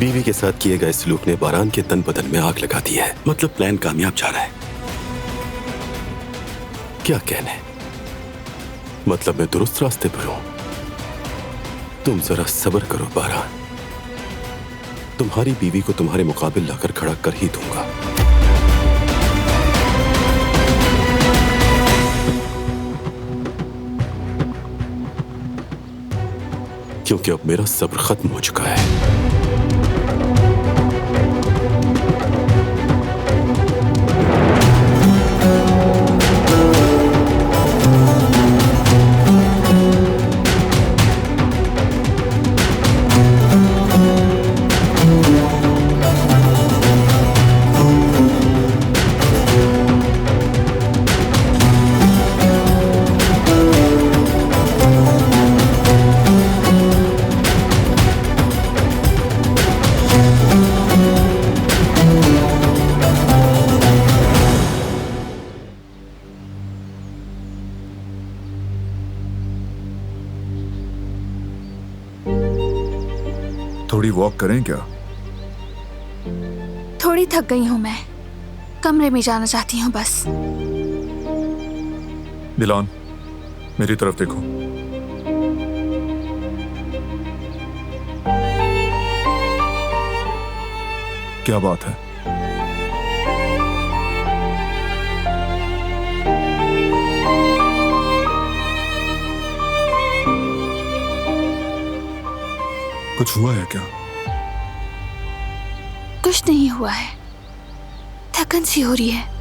बीवी के साथ किए गए सलूक ने बारान के तन बदन में आग लगा दी है। मतलब प्लान कामयाब जा रहा है। क्या कहने, मतलब मैं दुरुस्त रास्ते पर हूं। तुम जरा सब्र करो बारान, तुम्हारी बीवी को तुम्हारे मुकाबिल लाकर खड़ा कर ही दूंगा। क्योंकि अब मेरा सब्र खत्म हो चुका है। थोड़ी वॉक करें क्या? थोड़ी थक गई हूं मैं, कमरे में जाना चाहती हूं बस। दिलान, मेरी तरफ देखो। क्या बात है? कुछ हुआ है क्या? कुछ नहीं हुआ है, थकन सी हो रही है।